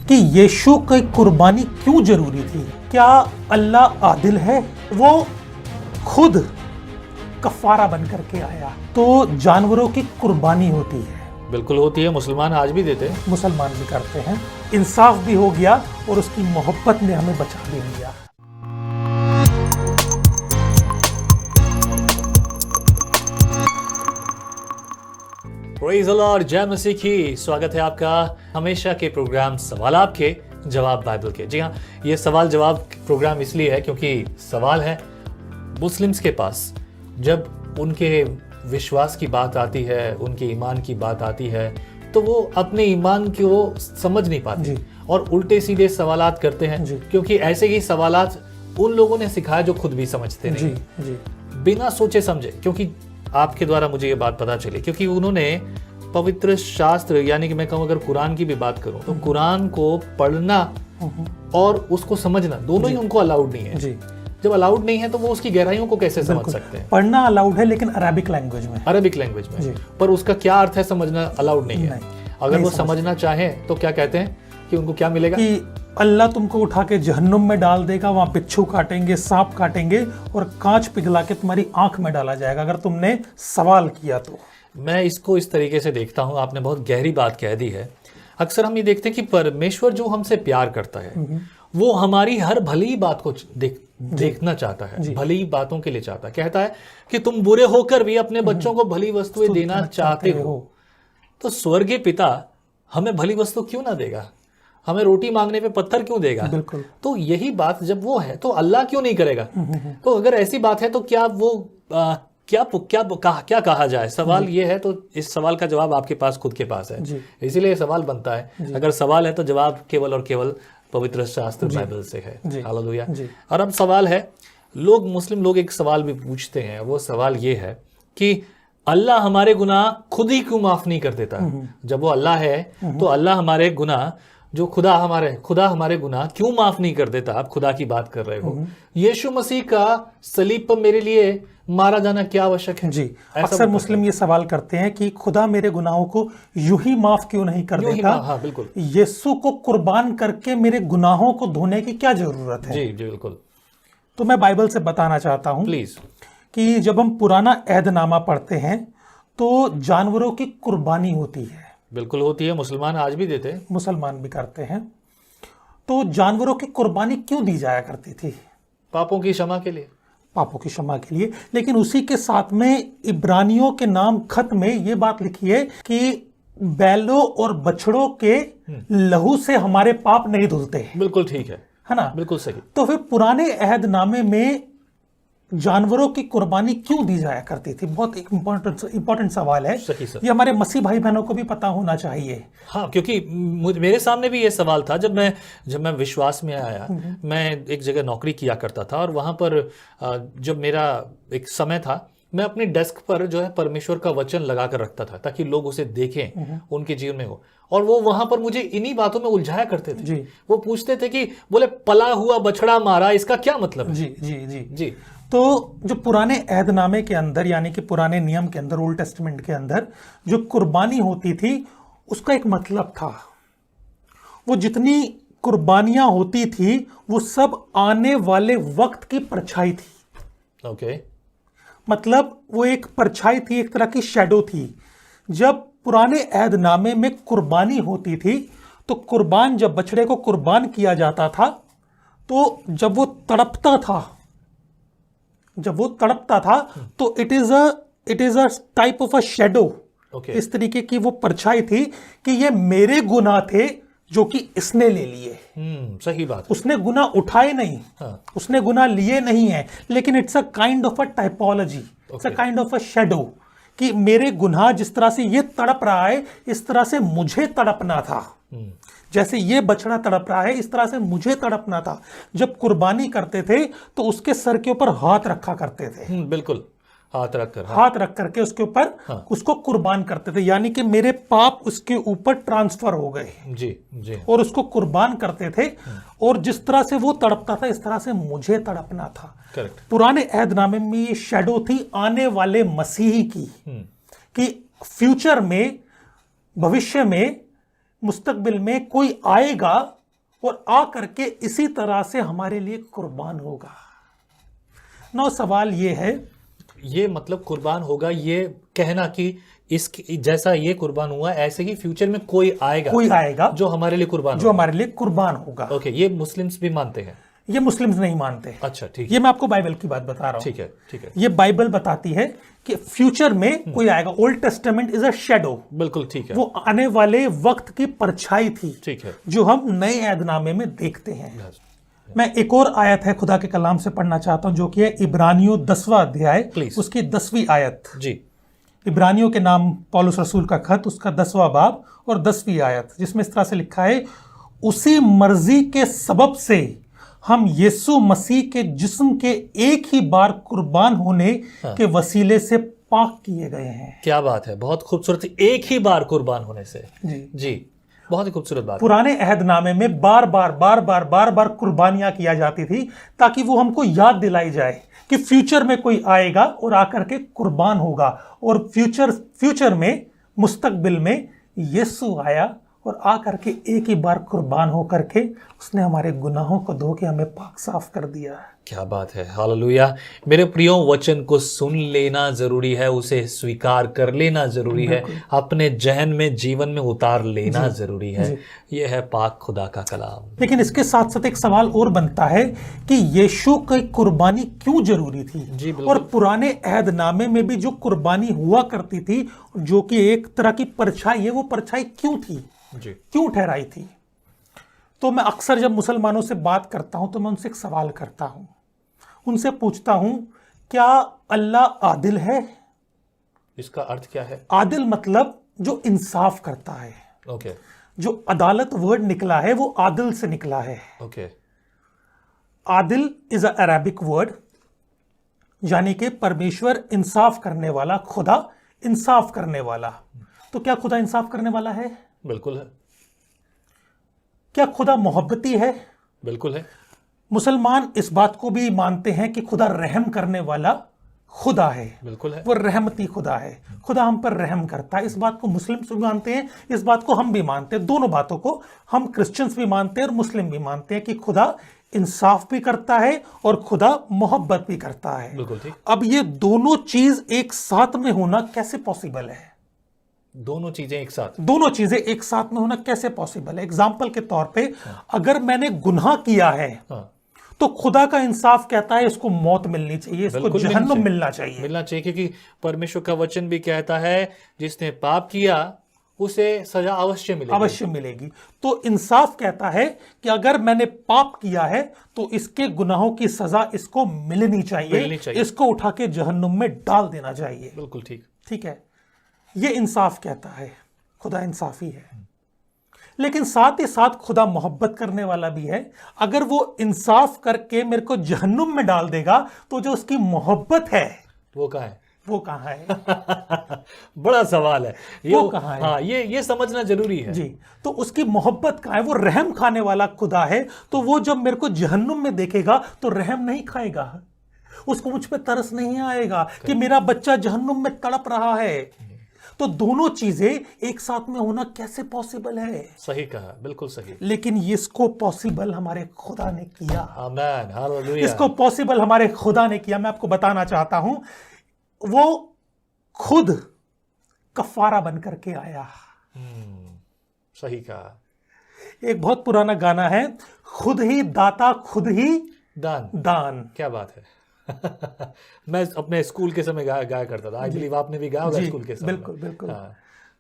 कि यीशु की कुर्बानी क्यों जरूरी थी। क्या अल्लाह आदिल है? वो खुद कफारा बन करके आया, तो जानवरों की कुर्बानी होती है। बिल्कुल होती है, मुसलमान आज भी देते हैं। मुसलमान भी करते हैं। इंसाफ भी हो गया और उसकी मोहब्बत ने हमें बचा भी लिया। प्रेज़ द लॉर्ड, जय मसीह की। स्वागत है आपका हमेशा के प्रोग्राम सवाल आपके जवाब बाइबल के। जी हाँ, ये सवाल जवाब प्रोग्राम इसलिए है क्योंकि सवाल है मुस्लिम्स के पास। जब उनके विश्वास की बात आती है, उनके ईमान की बात आती है, तो वो अपने ईमान को समझ नहीं पाते और उल्टे सीधे सवालात करते हैं, क्योंकि ऐसे ही सवालात उन लोगों ने सिखाया जो खुद भी समझते नहीं, बिना सोचे समझे। क्योंकि आपके द्वारा मुझे ये बात पता चली, क्योंकि उन्होंने पवित्र शास्त्र यानी कि मैं कहूँ अगर कुरान की भी बात करूँ तो कुरान को पढ़ना और उसको समझना दोनों ही उनको अलाउड नहीं है। जब अलाउड नहीं है तो वो उसकी गहराइयों को कैसे समझ सकते हैं? पढ़ना अलाउड है लेकिन अरबिक लैंग्वेज में, पर उसका क्या अर्थ है समझना अलाउड नहीं है। अगर वो समझना चाहें तो क्या कहते हैं कि उनको क्या मिलेगा? कि अल्लाह तुमको उठा के जहन्नुम में डाल देगा, वहां बिच्छू काटेंगे, सांप काटेंगे और कांच पिघला के तुम्हारी आंख में डाला जाएगा अगर तुमने सवाल किया तो। मैं इसको इस तरीके से देखता हूँ, आपने बहुत गहरी बात कह दी है। अक्सर हम ये देखते हैं कि परमेश्वर जो हमसे प्यार करता है वो हमारी हर भली बात को देखना चाहता है, भली बातों के लिए चाहता है। कहता है कि तुम बुरे होकर भी अपने बच्चों को भली वस्तुएं देना चाहते हो, तो स्वर्गीय पिता हमें भली वस्तु क्यों ना देगा? हमें रोटी मांगने पे पत्थर क्यों देगा? बिल्कुल। तो यही बात जब वो है तो अल्लाह क्यों नहीं करेगा? तो अगर ऐसी बात है तो क्या वो क्या कहा जाए? सवाल ये है, तो इस सवाल का जवाब आपके पास खुद के पास है, इसीलिए सवाल बनता है। अगर सवाल है तो जवाब केवल और केवल पवित्र शास्त्र बाइबल से है। हालेलुया। और अब सवाल है, मुस्लिम लोग एक सवाल भी पूछते हैं। वो सवाल ये है कि अल्लाह हमारे गुनाह खुद ही क्यों माफ नहीं कर देता? जब वो अल्लाह है तो अल्लाह हमारे गुनाह, जो खुदा हमारे गुनाह क्यों माफ नहीं कर देता? आप खुदा की बात कर रहे हो। यीशु मसीह का सलीब पर मेरे लिए मारा जाना क्या आवश्यक है? जी, अक्सर मुस्लिम ये सवाल करते हैं कि खुदा मेरे गुनाहों को यूं ही माफ क्यों नहीं कर देता? हाँ, बिल्कुल। यीशु को कुर्बान करके मेरे गुनाहों को धोने की क्या जरूरत है? जी बिल्कुल। तो मैं बाइबल से बताना चाहता हूं प्लीज कि जब हम पुराना अहदनामा पढ़ते हैं तो जानवरों की कुर्बानी होती है। बिल्कुल होती है, मुसलमान आज भी देते हैं। मुसलमान भी करते हैं। तो जानवरों की कुर्बानी क्यों दी जाया करती थी? पापों की क्षमा के लिए, पापों की क्षमा के लिए। लेकिन उसी के साथ में इब्रानियों के नाम खत में ये बात लिखी है कि बैलों और बछड़ों के लहू से हमारे पाप नहीं धुलते। बिल्कुल ठीक है ना? बिल्कुल सही। तो फिर पुराने अहदनामे में जानवरों की कुर्बानी क्यों दी जाया करती थी? बहुत इंपॉर्टेंट सवाल है। ये हमारे मसीह भाई बहनों को भी पता होना चाहिए। हाँ, क्योंकि मेरे सामने भी ये सवाल था जब मैं विश्वास में आया। मैं एक जगह नौकरी किया करता था और वहां पर जब मेरा एक समय था, मैं अपनी डेस्क पर जो है परमेश्वर का वचन लगा कर रखता था ताकि लोग उसे देखें, उनके जीवन में हो। और वो वहां पर मुझे इन्हीं बातों में उलझाया करते थे। वो पूछते थे कि बोले पला हुआ बछड़ा मारा, इसका क्या मतलब है? जी। तो जो पुराने अहदनामे के अंदर यानी कि पुराने नियम के अंदर, ओल्ड टेस्टामेंट के अंदर जो कुर्बानी होती थी उसका एक मतलब था। वो जितनी कुर्बानियां होती थी वो सब आने वाले वक्त की परछाई थी। ओके। मतलब वो एक परछाई थी, एक तरह की शैडो थी। जब पुराने अहदनामे में कुर्बानी होती थी तो कुर्बान, जब बछड़े को कुर्बान किया जाता था तो जब वो तड़पता था तो it is a type of a shadow. इस तरीके की वो परछाई थी कि ये मेरे गुनाह थे जो कि इसने ले लिए। सही बात। उसने गुनाह उठाए नहीं, उसने गुनाह लिए नहीं है, लेकिन it's a kind of a typology, it's a kind of a shadow कि मेरे गुनाह जिस तरह से ये तड़प रहा है इस तरह से मुझे तड़पना था। जैसे ये बछड़ा तड़प रहा है इस तरह से मुझे तड़पना था। जब कुर्बानी करते थे तो उसके सर के ऊपर हाथ रखा करते थे। बिल्कुल, हाथ रख करके उसके ऊपर उसको कुर्बान करते थे, यानी कि मेरे पाप उसके ऊपर ट्रांसफर हो गए। जी। और उसको कुर्बान करते थे और जिस तरह से वो तड़पता था इस तरह से मुझे तड़पना था। करेक्ट। पुराने अहदनामे में ये शैडो थी आने वाले मसीही की, कि फ्यूचर में, भविष्य में मुस्तकबिल में कोई आएगा और आ करके इसी तरह से हमारे लिए कुर्बान होगा। नौ सवाल ये है, ये मतलब कुर्बान होगा, ये कहना कि इस जैसा ये कुर्बान हुआ ऐसे ही फ्यूचर में कोई आएगा जो हमारे लिए कुर्बान जो हमारे लिए कुर्बान होगा। ओके, ये मुस्लिम्स भी मानते हैं? ये मुस्लिम्स नहीं मानते। अच्छा, ठीक है। ये मैं आपको बाइबल की बात बता रहा हूं। ठीक है, ठीक है। ये बाइबल बताती है कि फ्यूचर में कोई आएगा। Old testament is a shadow. बिल्कुल ठीक है। वो आने वाले वक्त की परछाई थी, ठीक है, जो हम नए ऐदनामे में देखते हैं। मैं एक और आयत है खुदा के कलाम से पढ़ना चाहता हूं, जो कि है इब्रानियों 10वां अध्याय, उसकी 10वीं आयत। जी। इब्रानियों के नाम पौलुस रसूल का खत, उसका 10वां बाब और 10वीं आयत, जिसमें इस तरह से लिखा है, उसी मर्जी के सबब से हम यीशु मसीह के जिस्म के एक ही बार कुर्बान होने के वसीले से पाक किए गए हैं। क्या बात है, बहुत खूबसूरत। एक ही बार कुर्बान होने से। जी जी, बहुत ही खूबसूरत बात। पुराने अहदनामे में बार बार कुर्बानियां किया जाती थी, ताकि वो हमको याद दिलाई जाए कि फ्यूचर में कोई आएगा और आकर के कुर्बान होगा। और फ्यूचर में, मुस्तकबिल में यीशु आया और आकर के एक ही बार कुर्बान होकर के उसने हमारे गुनाहों को धो के हमें पाक साफ कर दिया। क्या बात है, हालेलुया। मेरे प्रियो, वचन को सुन लेना जरूरी है, उसे स्वीकार कर लेना जरूरी है, अपने जहन में, जीवन में उतार लेना जरूरी है। यह है पाक खुदा का कलाम। लेकिन इसके साथ साथ एक सवाल और बनता है कि यीशु की कुर्बानी क्यों जरूरी थी? जी, और पुराने अहदनामे में भी जो कुर्बानी हुआ करती थी, जो कि एक तरह की परछाई है, वो परछाई क्यों थी, जी, क्यों ठहराई थी? तो मैं अक्सर जब मुसलमानों से बात करता हूं तो मैं उनसे एक सवाल करता हूं, उनसे पूछता हूं, क्या अल्लाह आदिल है? इसका अर्थ क्या है? आदिल मतलब जो इंसाफ करता है। ओके, जो अदालत वर्ड निकला है वो आदिल से निकला है। Okay. Adil is a Arabic word, यानी कि परमेश्वर इंसाफ करने वाला, खुदा इंसाफ करने वाला। तो क्या खुदा इंसाफ करने वाला है? बिल्कुल है। क्या खुदा मोहब्बती है? बिल्कुल है। मुसलमान इस बात को भी मानते हैं कि खुदा रहम करने वाला खुदा है। बिल्कुल है। वो रहमती खुदा है, खुदा हम पर रहम करता है। इस बात को मुस्लिम्स भी मानते हैं, इस बात को हम भी मानते हैं। दोनों बातों को हम क्रिश्चियंस भी मानते हैं और मुस्लिम भी मानते हैं कि खुदा इंसाफ भी करता है और खुदा मोहब्बत भी करता है। बिल्कुल ठीक। अब ये दोनों चीज एक साथ में होना कैसे पॉसिबल है? दोनों चीजें एक साथ, दोनों चीजें एक साथ में होना कैसे पॉसिबल है? एग्जाम्पल के तौर पे, अगर मैंने गुनाह किया है तो खुदा का इंसाफ कहता है इसको मौत मिलनी चाहिए, इसको जहन्नुम मिलना चाहिए, क्योंकि परमेश्वर का वचन भी कहता है जिसने पाप किया उसे सजा अवश्य मिलेगी। तो इंसाफ कहता है कि अगर मैंने पाप किया है तो इसके गुनाहों की सजा इसको मिलनी चाहिए। इसको उठा के जहन्नुम में डाल देना चाहिए। बिल्कुल ठीक। ठीक है, ये इंसाफ कहता है, खुदा इंसाफी है। लेकिन साथ ही साथ खुदा मोहब्बत करने वाला भी है। अगर वो इंसाफ करके मेरे को जहन्नुम में डाल देगा तो जो उसकी मोहब्बत है वो कहाँ है? वो कहाँ है? बड़ा सवाल है ये। वो कहाँ है? हाँ, ये समझना जरूरी है जी। तो उसकी मोहब्बत कहाँ है? वो रहम खाने वाला खुदा है। तो वो जब मेरे को जहन्नुम में देखेगा तो रहम नहीं खाएगा, उसको मुझ पे तरस नहीं आएगा कि मेरा बच्चा जहन्नुम में तड़प रहा है। तो दोनों चीजें एक साथ में होना कैसे पॉसिबल है? सही कहा, बिल्कुल सही। लेकिन इसको पॉसिबल हमारे खुदा ने किया। आमीन, हालेलुया। इसको पॉसिबल हमारे खुदा ने किया। मैं आपको बताना चाहता हूं, वो खुद कफारा बन करके आया। सही कहा। एक बहुत पुराना गाना है, खुद ही दाता खुद ही दान। क्या बात है। मैं अपने स्कूल के समय गाया करता था। आई बिलीव आपने भी गाया होगा स्कूल के समय। बिल्कुल बिल्कुल।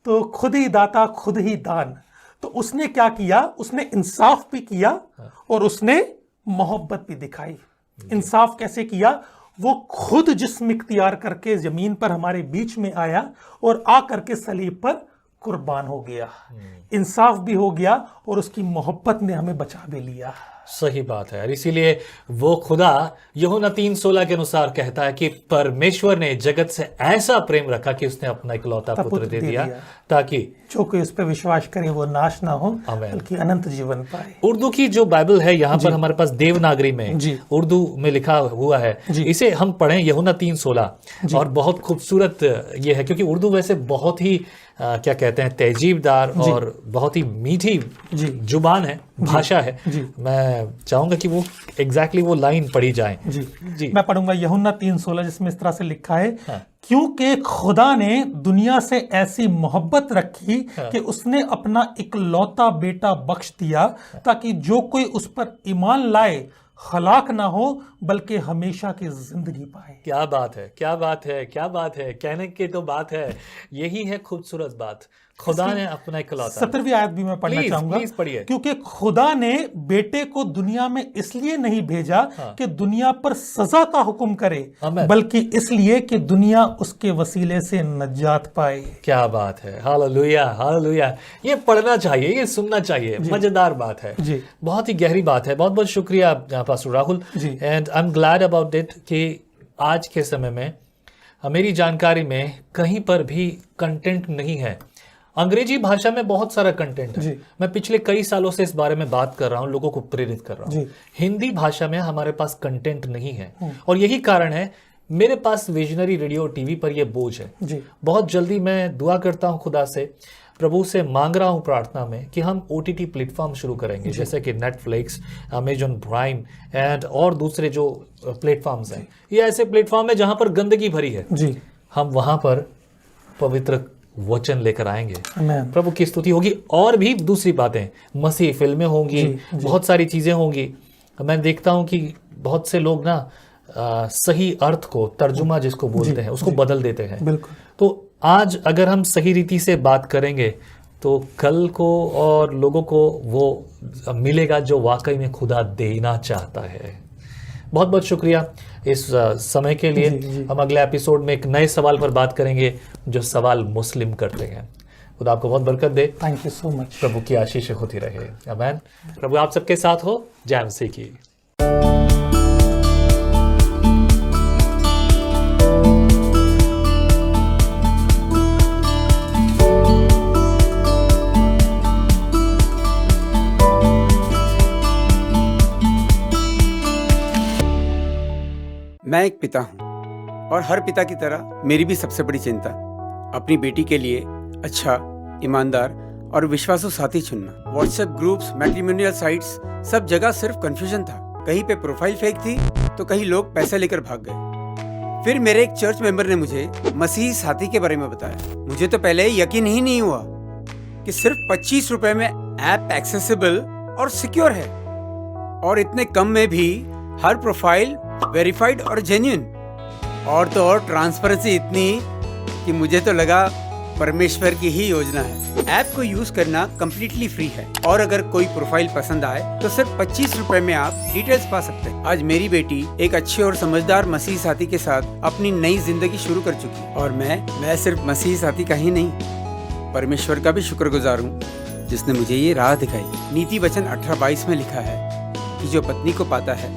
तो खुद ही दाता खुद ही दान। तो उसने क्या किया? उसने इंसाफ भी किया और उसने मोहब्बत भी दिखाई। इंसाफ कैसे किया? वो खुद जिस्म इख्तियार करके जमीन पर हमारे बीच में आया और आ करके सलीब पर कुर्बान हो गया। इंसाफ भी हो गया और उसकी मोहब्बत ने हमें बचा भी लिया। सही बात है। और इसीलिए वो खुदा यूहन्ना 3:16 के अनुसार कहता है कि परमेश्वर ने जगत से ऐसा प्रेम रखा कि उसने अपना इकलौता पुत्र दे दिया ताकि जो कोई उस पर विश्वास करे वो नाश ना हो बल्कि अनंत जीवन पाए। उर्दू की जो बाइबल है यहाँ पर हमारे पास देवनागरी में उर्दू में लिखा हुआ है, इसे हम पढ़ें यूहन्ना 3:16। और बहुत खूबसूरत ये है क्योंकि उर्दू वैसे बहुत ही क्या कहते हैं तहजीबदार और बहुत ही मीठी जुबान है, भाषा है। मैं चाहूंगा कि वो एग्जैक्टली वो लाइन पढ़ी जाए। जी मैं पढ़ूंगा यूहन्ना 3:16 जिसमें इस तरह से लिखा है, क्योंकि खुदा ने दुनिया से ऐसी मोहब्बत रखी कि उसने अपना इकलौता बेटा बख्श दिया ताकि जो कोई उस पर ईमान लाए हलाक ना हो बल्कि हमेशा की जिंदगी पाए। क्या बात है, क्या बात है, क्या बात है, कहने की तो बात है। यही है खूबसूरत बात, खुदा ने अपना इकलौता। 17वीं आयत भी मैं पढ़ना चाहूंगा, क्योंकि खुदा ने बेटे को दुनिया में इसलिए नहीं भेजा कि दुनिया पर सजा का हुक्म करे, बल्कि इसलिए कि दुनिया उसके वसीले से नजात पाए। क्या बात है, हालेलुया हालेलुया। ये पढ़ना चाहिए, ये सुनना चाहिए, मजेदार बात है, बहुत ही गहरी बात है। बहुत बहुत शुक्रिया pastor Rahul, and I am glad about it कि आज के समय में मेरी जानकारी में कहीं पर भी कंटेंट नहीं है। अंग्रेजी भाषा में बहुत सारा कंटेंट है, मैं पिछले कई सालों से इस बारे में बात कर रहा हूं, लोगों को प्रेरित कर रहा हूं। हिंदी भाषा में हमारे पास कंटेंट नहीं है और यही कारण है मेरे पास विजनरी रेडियो टीवी पर यह बोझ है। बहुत जल्दी मैं दुआ करता हूं, खुदा से प्रभु से मांग रहा हूं प्रार्थना में कि हम OTT प्लेटफॉर्म शुरू करेंगे, जैसे कि नेटफ्लिक्स, अमेजॉन प्राइम एंड और दूसरे जो प्लेटफॉर्म्स हैं। ये ऐसे प्लेटफॉर्म है जहां पर गंदगी भरी है, हम वहां पर पवित्र वचन लेकर आएंगे, प्रभु की स्तुति होगी। और भी दूसरी बातें, मसीह फिल्में होंगी, बहुत सारी चीजें होंगी। मैं देखता हूं कि बहुत से लोग ना सही अर्थ को, तर्जुमा जिसको बोलते हैं, उसको बदल देते हैं। तो आज अगर हम सही रीति से बात करेंगे तो कल को और लोगों को वो मिलेगा जो वाकई में खुदा देना चाहता है। बहुत बहुत शुक्रिया इस समय के लिए। हम अगले एपिसोड में एक नए सवाल पर बात करेंगे जो सवाल मुस्लिम करते हैं। खुदा आपको बहुत बरकत दे। Thank you so much. प्रभु की आशीष होती रहे। आमीन। प्रभु आप सबके साथ हो। जय मसीह की। मैं एक पिता हूँ और हर पिता की तरह मेरी भी सबसे बड़ी चिंता अपनी बेटी के लिए अच्छा, ईमानदार और विश्वासु साथी चुनना। व्हाट्सएप ग्रुप्स, मैट्रिमोनियल साइट्स, सब जगह सिर्फ कंफ्यूजन था। कहीं पे प्रोफाइल फेक थी तो कहीं लोग पैसे लेकर भाग गए। फिर मेरे एक चर्च मेंबर ने मुझे मसीही साथी के बारे में बताया। मुझे तो पहले यकीन ही नहीं हुआ कि सिर्फ 25 रुपए में ऐप एक्सेसिबल और सिक्योर है, और इतने कम में भी हर प्रोफाइल वेरीफाइड और जेन्युइन। और तो और ट्रांसपेरेंसी इतनी कि मुझे तो लगा परमेश्वर की ही योजना है। ऐप को यूज करना कम्प्लीटली फ्री है और अगर कोई प्रोफाइल पसंद आए तो सिर्फ 25 रुपए में आप डिटेल्स पा सकते हैं। आज मेरी बेटी एक अच्छे और समझदार मसीही साथी के साथ अपनी नई जिंदगी शुरू कर चुकी है। और मैं सिर्फ मसीही साथी का ही नहीं, परमेश्वर का भी शुक्रगुजार हूँ जिसने मुझे ये राह दिखाई। नीति वचन 18:22 में लिखा है कि जो पत्नी को पाता है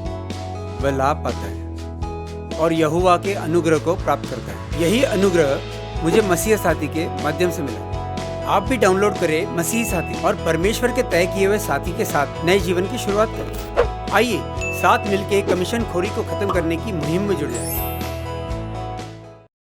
वह लाभ पाता है और यहोवा के अनुग्रह को प्राप्त करता है। यही अनुग्रह मुझे मसीह साथी के माध्यम से मिला। आप भी डाउनलोड करें मसीह साथी और परमेश्वर के तय किए हुए साथी के साथ नए जीवन की शुरुआत करें। आइए साथ मिलकर कमीशन खोरी को खत्म करने की मुहिम में जुड़ जाएं।